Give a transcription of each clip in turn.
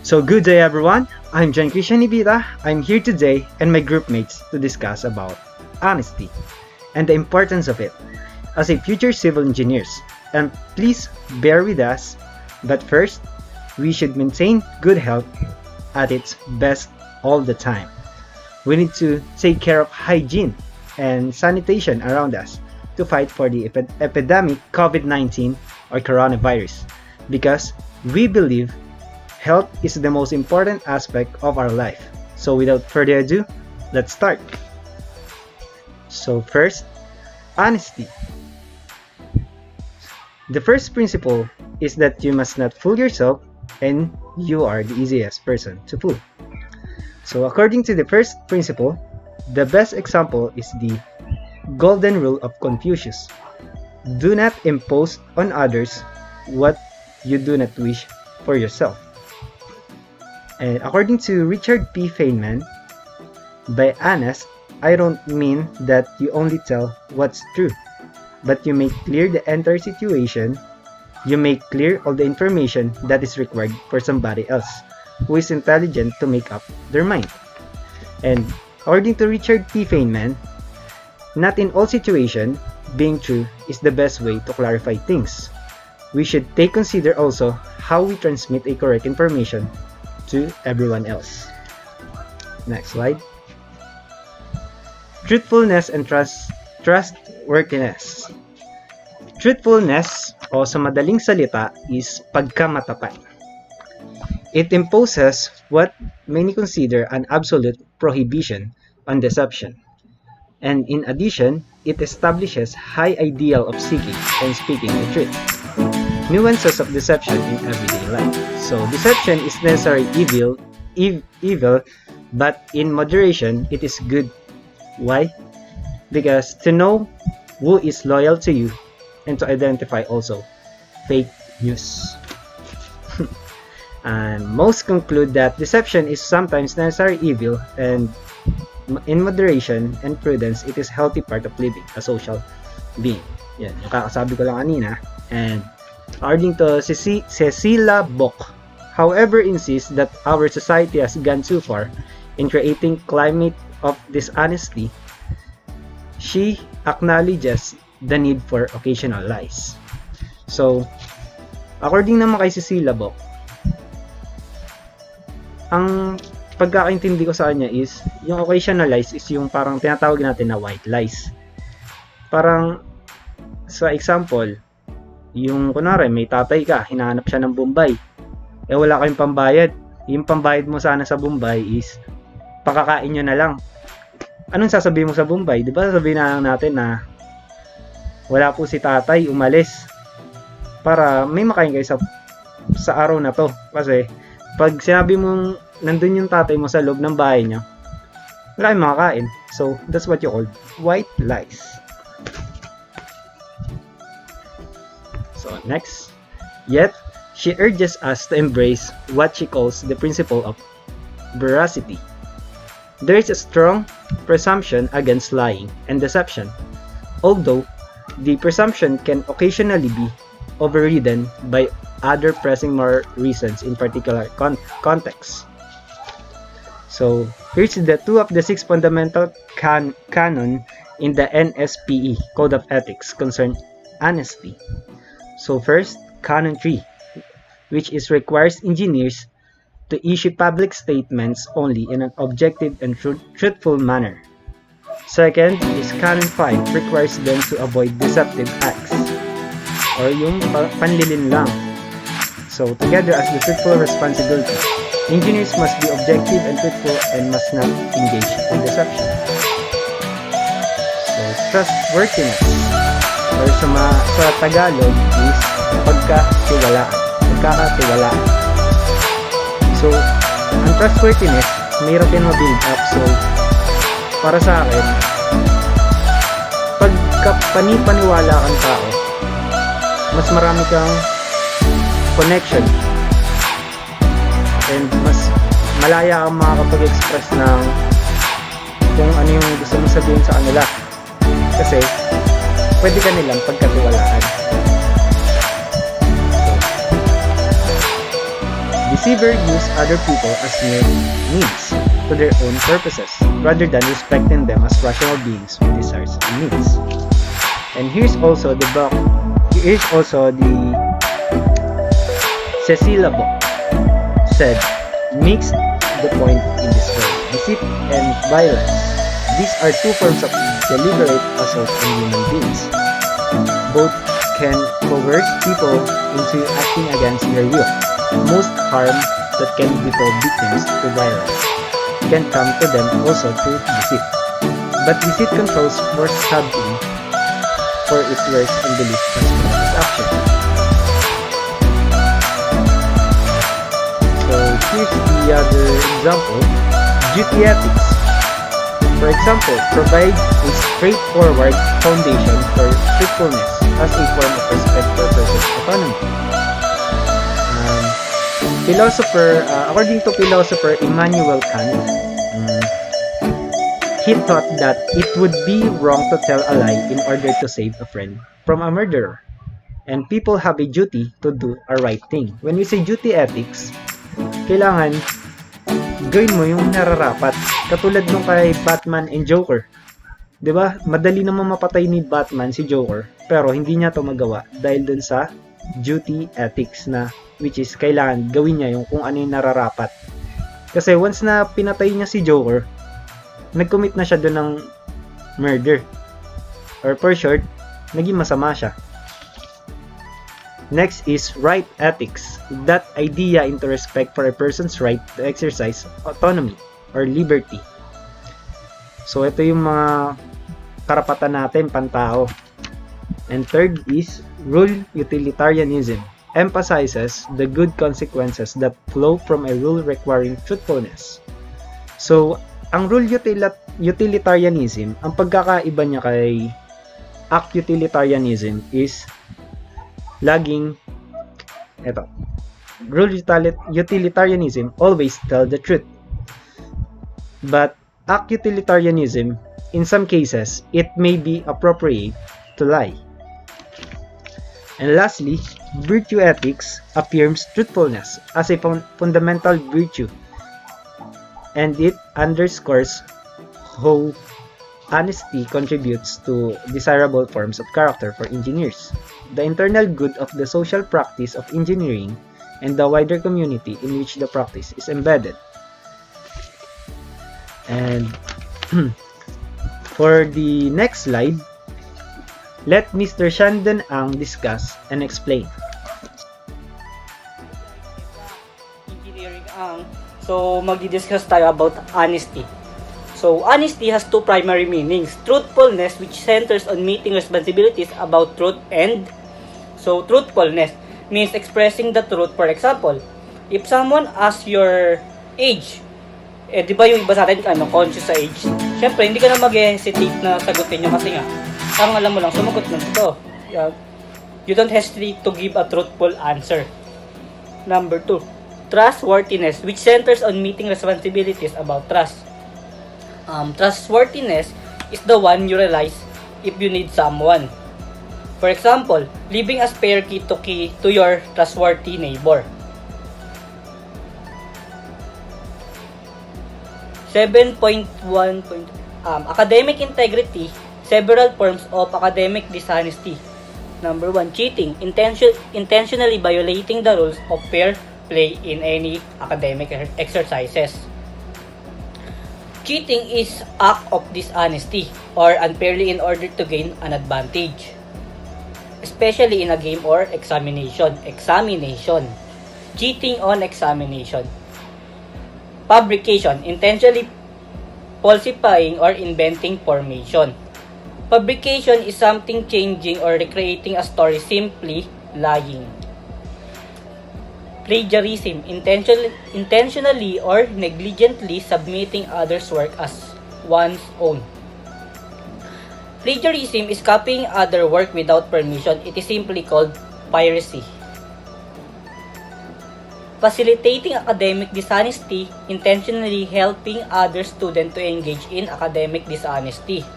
So good day everyone, I'm Christian Ibita. I'm here today and my group mates to discuss about honesty and the importance of it as a future civil engineers. And please bear with us, but first, we should maintain good health at its best all the time. We need to take care of hygiene and sanitation around us to fight for the epidemic COVID-19 or coronavirus because we believe health is the most important aspect of our life. So without further ado, let's start. So first, honesty. The first principle is that you must not fool yourself and you are the easiest person to fool. So according to the first principle, the best example is the golden rule of Confucius. Do not impose on others what you do not wish for yourself. And according to Richard P. Feynman, by honest, I don't mean that you only tell what's true, but you make clear the entire situation, you make clear all the information that is required for somebody else who is intelligent to make up their mind. And according to Richard P. Feynman, not in all situations, being true is the best way to clarify things. We should consider also how we transmit a correct information to everyone else. Next slide. Truthfulness and trustworthiness. Truthfulness, o sa madaling salita, is pagkamatapat. It imposes what many consider an absolute prohibition on deception. And in addition, it establishes high ideal of seeking and speaking the truth. Nuances of deception in everyday life. So deception is necessarily evil, but in moderation, it is good. Why? Because to know who is loyal to you and to identify also fake news. And most conclude that deception is sometimes necessary evil, and in moderation and prudence, it is healthy part of living a social being. Yan, yung kakasabi ko lang kanina. And according to Cecilia Bock, however, insists that our society has gone too far in creating climate of dishonesty. She acknowledges the need for occasional lies. So, according naman kay Cecilia Bock, ang pagkakaintindi ko sa kanya is, yung occasional lies is yung parang tinatawag natin na white lies. Parang, sa example, yung kunwari may tatay ka, hinahanap siya ng Bombay, wala kayong pambayad, yung pambayad mo sana sa Bombay is pakakain nyo na lang. Anong sasabihin mo sa Bombay? Di ba sasabihin na natin na wala po si tatay, umalis para may makain kayo sa araw na to. Kasi pag sinabi mong nandun yung tatay mo sa loob ng bahay niya, wala kayong makakain. So that's what you call white lies. So next, yet she urges us to embrace what she calls the principle of veracity. There is a strong presumption against lying and deception, although the presumption can occasionally be overridden by other pressing moral reasons in particular contexts. So here's the 2 of the 6 fundamental canon in the NSPE Code of Ethics concern honesty. So first, Canon 3, which requires engineers to issue public statements only in an objective and truthful manner. Second is Canon 5, requires them to avoid deceptive acts or yung panlilin lang. So together as the truthful responsibility, engineers must be objective and truthful and must not engage in deception. So trustworthiness, or sa Tagalog is pagkakatiwalaan. So, ang trustworthiness, mahirap din ma-build up. So, para sa akin, pagka panipaniwala kang tao, mas marami kang connection and mas malaya kang makakapag-express ng kung ano yung gusto mo sabihin sa kanila. Kasi, pwede ka nilang pagkatiwalaan. So, the Deceivers use other people as mere means to their own purposes, rather than respecting them as rational beings with desires and needs. And here's also the Cecilia book said, makes the point in this way: deceit and violence. These are two forms of deliberate assault on human beings. Both can coerce people into acting against their will. Most harm that can befall victims to violence can come to them also through deceit. But deceit controls more subtly, for it works and believes as action. So here's the other example: duty ethics. For example, provide a straightforward foundation for truthfulness as a form of respect for a person's autonomy. According to philosopher Immanuel Kant, he thought that it would be wrong to tell a lie in order to save a friend from a murderer. And people have a duty to do a right thing. When we say duty ethics, kailangan gawin mo yung nararapat. Katulad nung kay Batman and Joker. 'Di ba? Madali naman mapatay ni Batman si Joker, pero hindi niya 'to magawa dahil dun sa duty ethics na which is kailangan gawin niya yung kung ano yung nararapat. Kasi once na pinatay niya si Joker, nag-commit na siya dun ng murder. Or for short, naging masama siya. Next is right ethics. That idea into respect for a person's right to exercise autonomy or liberty. So ito yung mga karapatan natin pantao. And third is rule utilitarianism. Emphasizes the good consequences that flow from a rule requiring truthfulness. So, ang rule utilitarianism, ang pagkakaiba niya kay act utilitarianism is laging rule utilitarianism always tell the truth. But act utilitarianism, in some cases, it may be appropriate to lie. And lastly, virtue ethics affirms truthfulness as a fundamental virtue, and it underscores how honesty contributes to desirable forms of character for engineers, the internal good of the social practice of engineering, and the wider community in which the practice is embedded. And for the next slide, let Mr. Shandon Ang discuss and explain. Engineering Ang. So, magdi-discuss tayo about honesty. So, honesty has two primary meanings. Truthfulness, which centers on meeting responsibilities about truth, and so truthfulness means expressing the truth. For example, if someone asks your age, di ba yung iba sa atin, conscious sa age? Siyempre, hindi ka na mag-hesitate na sagutin nyo kasi nga, ang alam mo lang, sumagot na ito. You don't hesitate to give a truthful answer. Number 2, trustworthiness, which centers on meeting responsibilities about trust. Trustworthiness is the one you realize if you need someone. For example, leaving a spare key to your trustworthy neighbor. 7.1. Academic integrity. Several forms of academic dishonesty. Number 1, cheating. Intentionally violating the rules of fair play in any academic exercises. Cheating is act of dishonesty or unfairly in order to gain an advantage, especially in a game or examination. Cheating on examination. Fabrication. Intentionally falsifying or inventing information. Fabrication is something changing or recreating a story, simply lying. Plagiarism, intentionally or negligently submitting others' work as one's own. Plagiarism is copying other work without permission. It is simply called piracy. Facilitating academic dishonesty, intentionally helping other students to engage in academic dishonesty.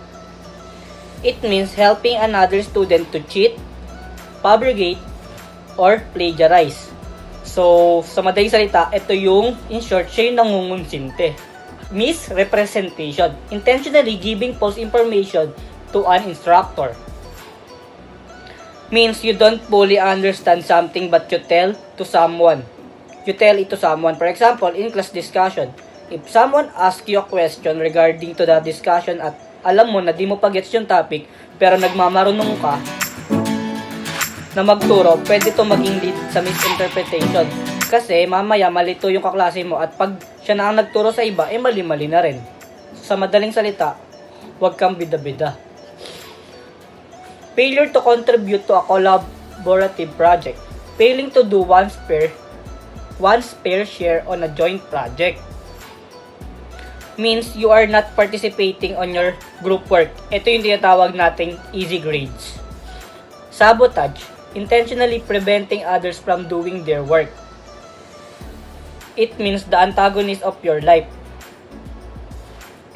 It means helping another student to cheat, fabricate, or plagiarize. So, sa madaling salita, ito yung, in short, siya yung nangungunsinte. Misrepresentation. Intentionally giving false information to an instructor. Means you don't fully understand something but you tell to someone. You tell it to someone. For example, in class discussion, if someone asks you a question regarding to the discussion at alam mo na di mo pa gets yung topic, pero nagmamarunong ka na magturo, pwede to maging lead sa misinterpretation. Kasi mamaya malito yung kaklase mo at pag siya na ang nagturo sa iba, mali-mali na rin. So, sa madaling salita, huwag kang bida-bida. Failure to contribute to a collaborative project. Failing to do one's fair share on a joint project. Means you are not participating on your group work. Ito yung tinatawag nating easy grades. Sabotage. Intentionally preventing others from doing their work. It means the antagonist of your life.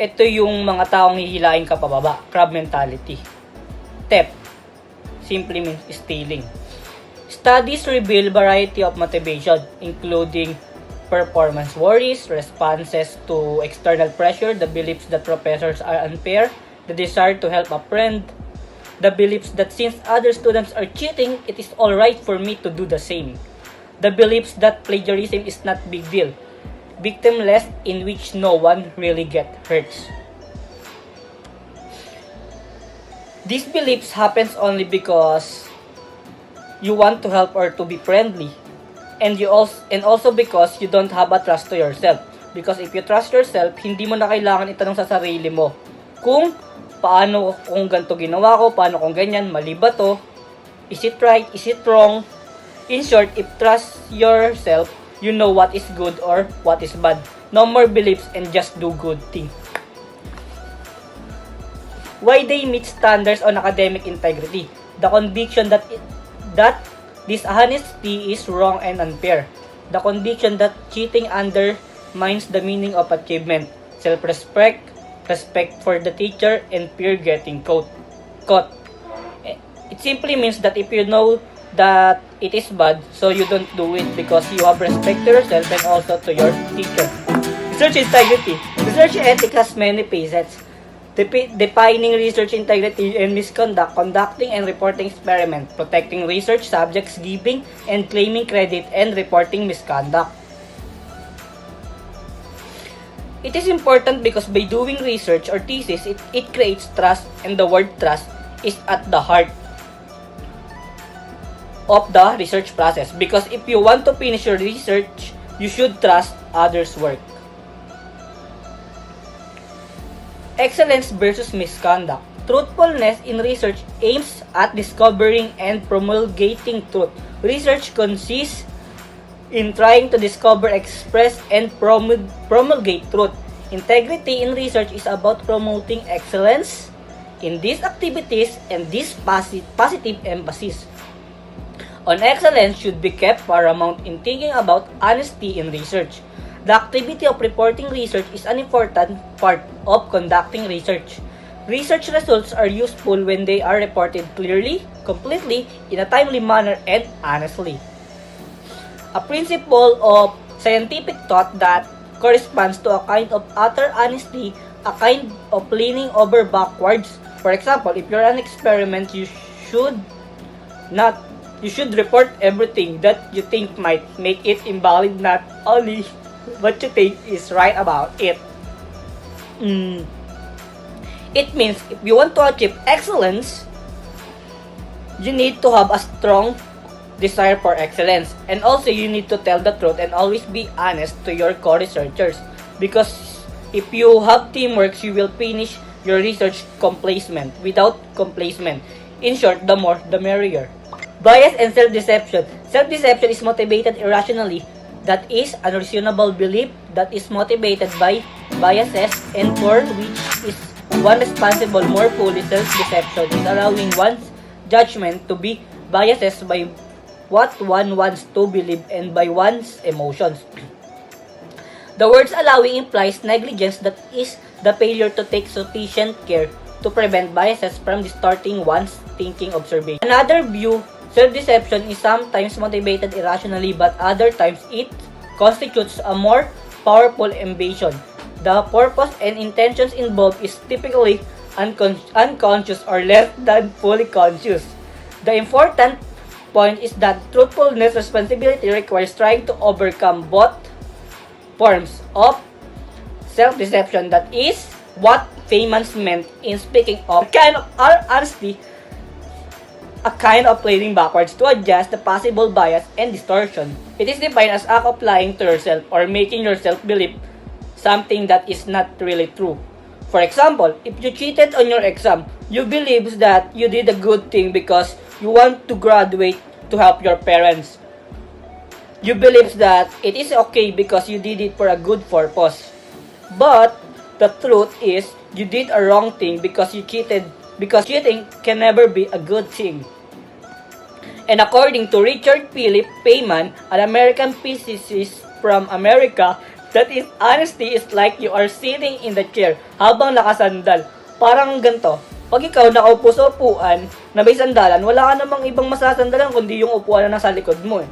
Ito yung mga taong hihilain ka pababa. Crab mentality. Theft. Simply means stealing. Studies reveal variety of motivation, including performance worries, responses to external pressure, the beliefs that professors are unfair, the desire to help a friend, the beliefs that since other students are cheating, it is alright for me to do the same. The beliefs that plagiarism is not big deal. Victimless, in which no one really get hurt. These beliefs happens only because you want to help or to be friendly. And also because you don't have a trust to yourself. Because if you trust yourself, hindi mo na kailangan itanong sa sarili mo kung paano kung ganito ginawa ko, paano kung ganyan, mali ba to, is it right, is it wrong. In short, if trust yourself, you know what is good or what is bad. No more beliefs and just do good things. Why they meet standards on academic integrity? The conviction that dishonesty is wrong and unfair. The conviction that cheating undermines the meaning of achievement. Self-respect, respect for the teacher, and fear getting caught. It simply means that if you know that it is bad, so you don't do it because you have respect to yourself and also to your teacher. Research integrity. Research ethics has many facets. Defining research integrity and misconduct, conducting and reporting experiment, protecting research subjects, giving and claiming credit, and reporting misconduct. It is important because by doing research or thesis, it creates trust, and the word trust is at the heart of the research process. Because if you want to finish your research, you should trust others' work. Excellence versus misconduct. Truthfulness in research aims at discovering and promulgating truth. Research consists in trying to discover, express, and promulgate truth. Integrity in research is about promoting excellence in these activities and this positive emphasis on excellence should be kept paramount in thinking about honesty in research. The activity of reporting research is an important part of conducting research. Research results are useful when they are reported clearly, completely, in a timely manner, and honestly. A principle of scientific thought that corresponds to a kind of utter honesty, a kind of leaning over backwards. For example, if you're an experiment, you should report everything that you think might make it invalid, not only what you think is right about it. It means if you want to achieve excellence, you need to have a strong desire for excellence. And also, you need to tell the truth and always be honest to your co-researchers. Because if you have teamwork, you will finish your research without complacement. In short, the more, the merrier. Bias and self-deception. Self-deception is motivated irrationally. That is a reasonable belief that is motivated by biases and for which is one responsible. More fully, self-deception is allowing one's judgment to be biased by what one wants to believe and by one's emotions. The words allowing implies negligence, that is the failure to take sufficient care to prevent biases from distorting one's thinking observation. Another view Self-deception is sometimes motivated irrationally, but other times it constitutes a more powerful ambition. The purpose and intentions involved is typically unconscious or less than fully conscious. The important point is that truthfulness responsibility requires trying to overcome both forms of self-deception. That is what Feynman meant in speaking of kind of honesty, a kind of playing backwards to adjust the possible bias and distortion. It is defined as act of lying to yourself or making yourself believe something that is not really true. For example, if you cheated on your exam, you believe that you did a good thing because you want to graduate to help your parents. You believe that it is okay because you did it for a good purpose. But the truth is, you did a wrong thing because you cheated, because cheating can never be a good thing. And according to Richard Philip Feynman, an American physicist from America, that is, honesty is like you are sitting in the chair habang nakasandal. Parang ganito, pag ikaw nakaupo sa upuan na may sandalan, wala ka namang ibang masasandalan kundi yung upuan na nasa likod mo eh.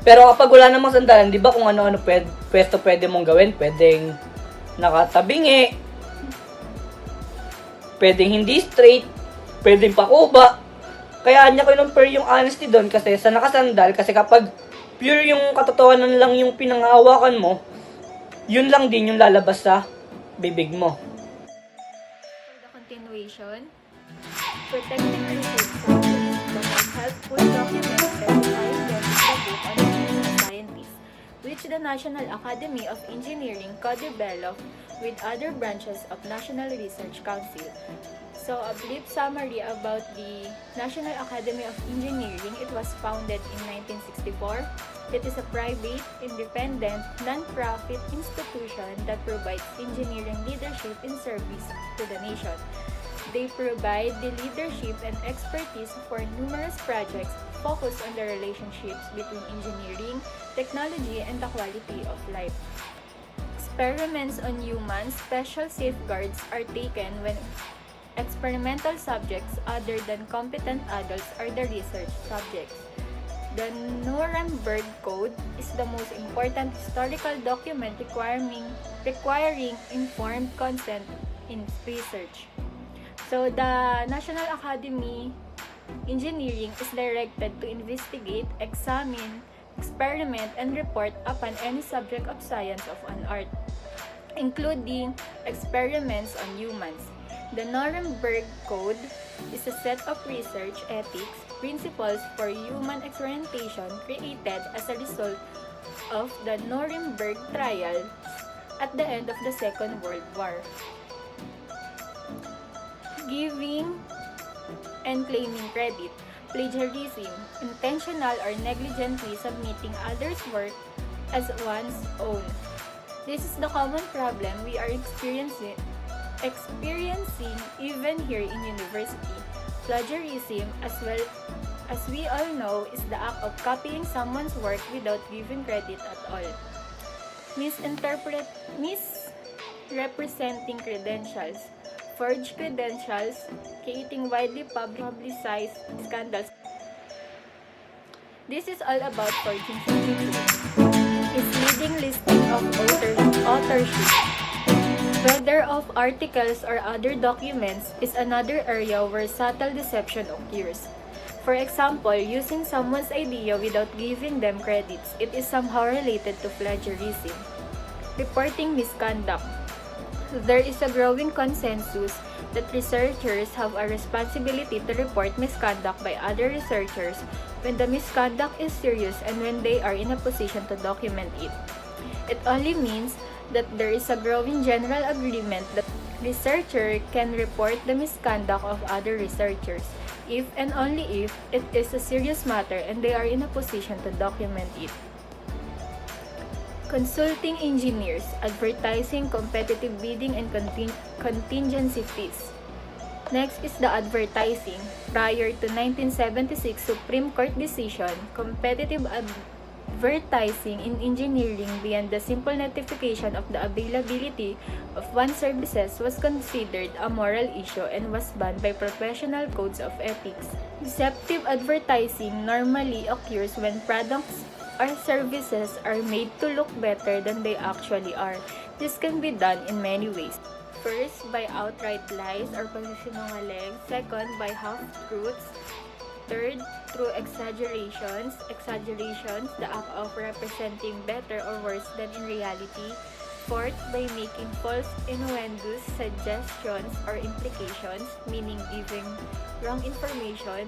Pero kapag wala namang sandalan, di ba kung ano-ano pwesto pwede mong gawin? Pwedeng nakatabingi, pwedeng hindi straight, pwedeng pakuba. Kaya niya kinumpare yung honesty doon kasi sa nakasandal, kasi kapag pure yung katotohanan lang yung pinanghahawakan mo, yun lang din yung lalabas sa bibig mo. For the continuation, protecting research projects that are helpful documents specified them in the book on engineering scientists, which the National Academy of Engineering co-developed with other branches of National Research Council. So, a brief summary about the National Academy of Engineering. It was founded in 1964. It is a private, independent, non-profit institution that provides engineering leadership in service to the nation. They provide the leadership and expertise for numerous projects focused on the relationships between engineering, technology, and the quality of life. Experiments on humans, special safeguards are taken when experimental subjects other than competent adults are the research subjects. The Nuremberg Code is the most important historical document requiring informed consent in research. So the National Academy Engineering is directed to investigate, examine, experiment, and report upon any subject of science of an art, including experiments on humans. The Nuremberg Code is a set of research ethics principles for human experimentation created as a result of the Nuremberg trials at the end of the Second World War. Giving and claiming credit, plagiarism, intentional or negligently submitting others' work as one's own. This is the common problem we are experiencing even here in university. Plagiarism, as well as we all know, is the act of copying someone's work without giving credit at all. Misrepresenting credentials, forged credentials, creating widely publicized scandals. This is all about forging certificates. Misleading listing of authorship, whether of articles or other documents, is another area where subtle deception occurs. For example, using someone's idea without giving them credits, it is somehow related to plagiarism. Reporting misconduct. There is a growing consensus that researchers have a responsibility to report misconduct by other researchers when the misconduct is serious and when they are in a position to document it. It only means that there is a growing general agreement that researcher can report the misconduct of other researchers if and only if it is a serious matter and they are in a position to document it. Consulting engineers, advertising, competitive bidding, and contingency fees. Next is the advertising. Prior to 1976 Supreme Court decision, competitive advertising in engineering beyond the simple notification of the availability of one's services was considered a moral issue and was banned by professional codes of ethics. Deceptive advertising normally occurs when products or services are made to look better than they actually are. This can be done in many ways. First, by outright lies or pagsisinungaling. Second, by half-truths. Third, through exaggerations, the act of representing better or worse than in reality. Fourth, by making false innuendos, suggestions, or implications, meaning giving wrong information.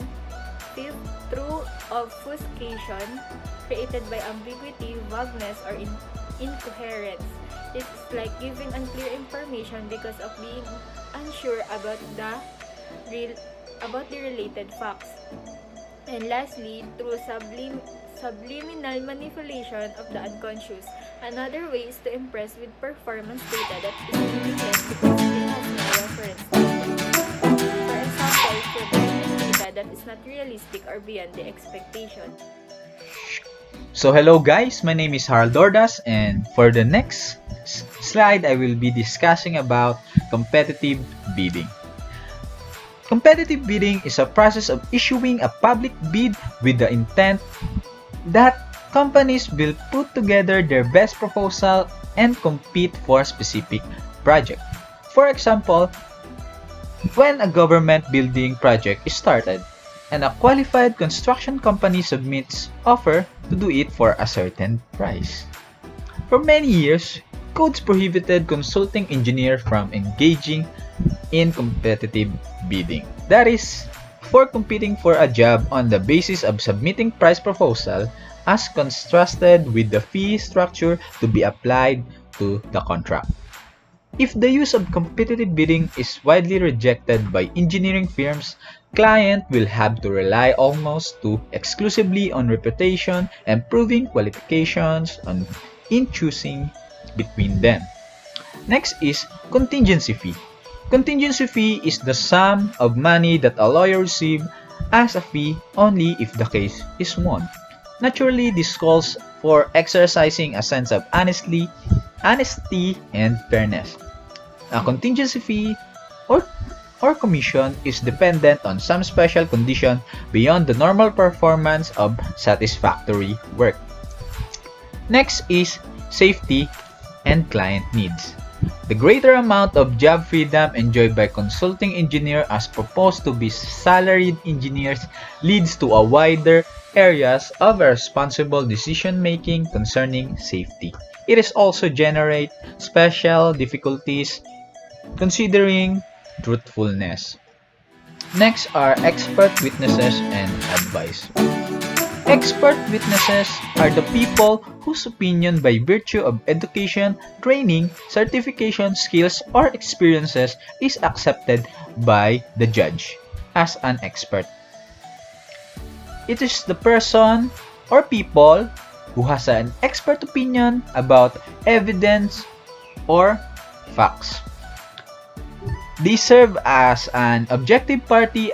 Fifth, through obfuscation, created by ambiguity, vagueness, or incoherence. This is like giving unclear information because of being unsure about the related facts. And lastly, through subliminal manipulation of the unconscious. Another way is to impress with performance data that is meaningless because it has no reference data. For example, providing data that is not realistic or beyond the expectation. So hello guys, my name is Harrell Dordas, and for the next slide I will be discussing about competitive bidding. Competitive bidding is a process of issuing a public bid with the intent that companies will put together their best proposal and compete for a specific project. For example, when a government building project is started and a qualified construction company submits offer to do it for a certain price. For many years, codes prohibited consulting engineers from engaging in competitive bidding. That is, for competing for a job on the basis of submitting price proposal as contrasted with the fee structure to be applied to the contract. If the use of competitive bidding is widely rejected by engineering firms, client will have to rely almost exclusively on reputation and proving qualifications in choosing between them. Next is contingency fee. Contingency fee is the sum of money that a lawyer receives as a fee only if the case is won. Naturally, this calls for exercising a sense of honesty and fairness. A contingency fee or commission is dependent on some special condition beyond the normal performance of satisfactory work. Next is safety and client needs. The greater amount of job freedom enjoyed by consulting engineers as opposed to be salaried engineers leads to a wider areas of responsible decision making concerning safety. It is also generate special difficulties considering truthfulness. Next are expert witnesses and advice. Expert witnesses are the people whose opinion by virtue of education, training, certification, skills, or experiences is accepted by the judge as an expert. It is the person or people who has an expert opinion about evidence or facts. They serve as an objective party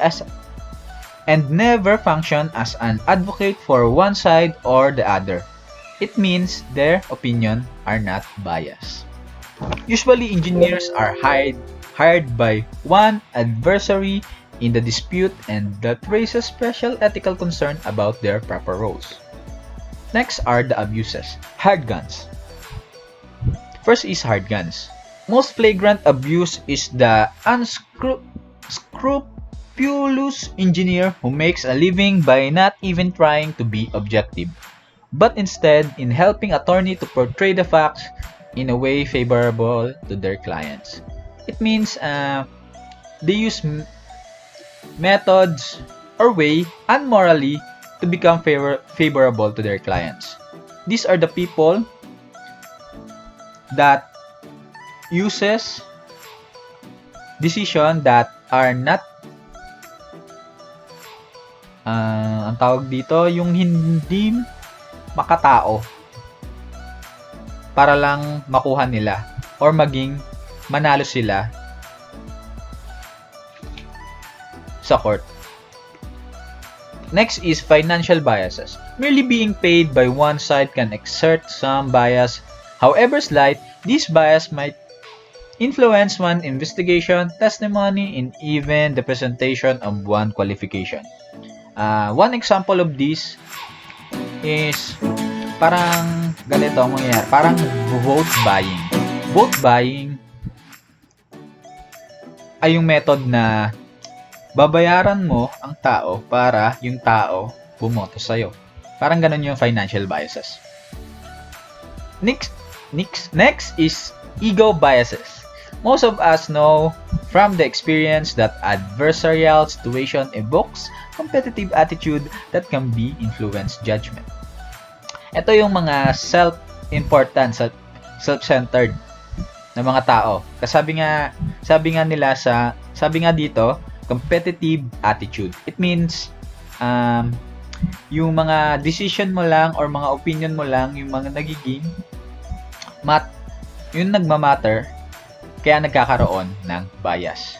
and never function as an advocate for one side or the other. It means their opinion are not biased. Usually, engineers are hired by one adversary in the dispute, and that raises special ethical concern about their proper roles. Next are the abuses. Hard guns. First is hard guns. Most flagrant abuse is the unscrupulous engineer who makes a living by not even trying to be objective, but instead in helping attorney to portray the facts in a way favorable to their clients. It means they use methods or way unmorally to become favorable to their clients. These are the people that uses decision that are not ang tawag dito, yung hindi makatao para lang makuha nila or maging manalo sila sa court. Next is financial biases. Merely being paid by one side can exert some bias. However slight, this bias might influence one investigation, testimony, and even the presentation of one qualification. One example of this is parang ganito ang mangyayari. Parang vote buying. Vote buying ay yung method na babayaran mo ang tao para yung tao bumoto sa'yo. Parang ganun yung financial biases. Next is ego biases. Most of us know from the experience that adversarial situation evokes competitive attitude that can be influence judgment. Ito yung mga self-important, self-centered na mga tao. Sabi nga dito, competitive attitude. It means yung mga decision mo lang or mga opinion mo lang yung mga nagiging yung nagmamatter, kaya nagkakaroon ng bias.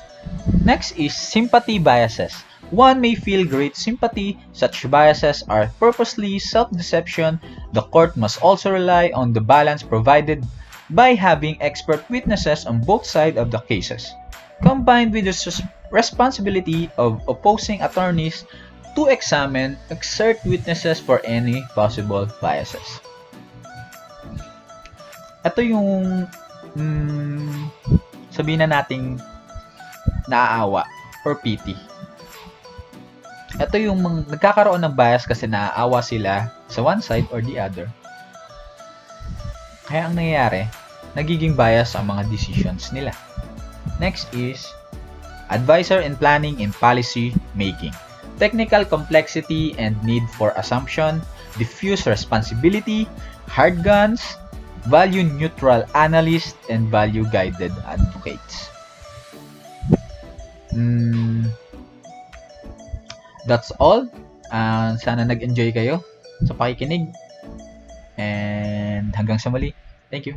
Next is sympathy biases. One may feel great sympathy. Such biases are purposely self-deception. The court must also rely on the balance provided by having expert witnesses on both sides of the cases, combined with the responsibility of opposing attorneys to exert witnesses for any possible biases. Ito yung sabihin na nating naaawa or pity. Ito yung nagkakaroon ng bias kasi naaawa sila sa one side or the other. Kaya ang nangyayari, nagiging bias ang mga decisions nila. Next is advisor in planning and policy making. Technical complexity and need for assumption, diffuse responsibility, hard guns, value-neutral analysts, and value-guided advocates. That's all. Sana nag-enjoy kayo sa pakikinig. And hanggang sa muli. Thank you.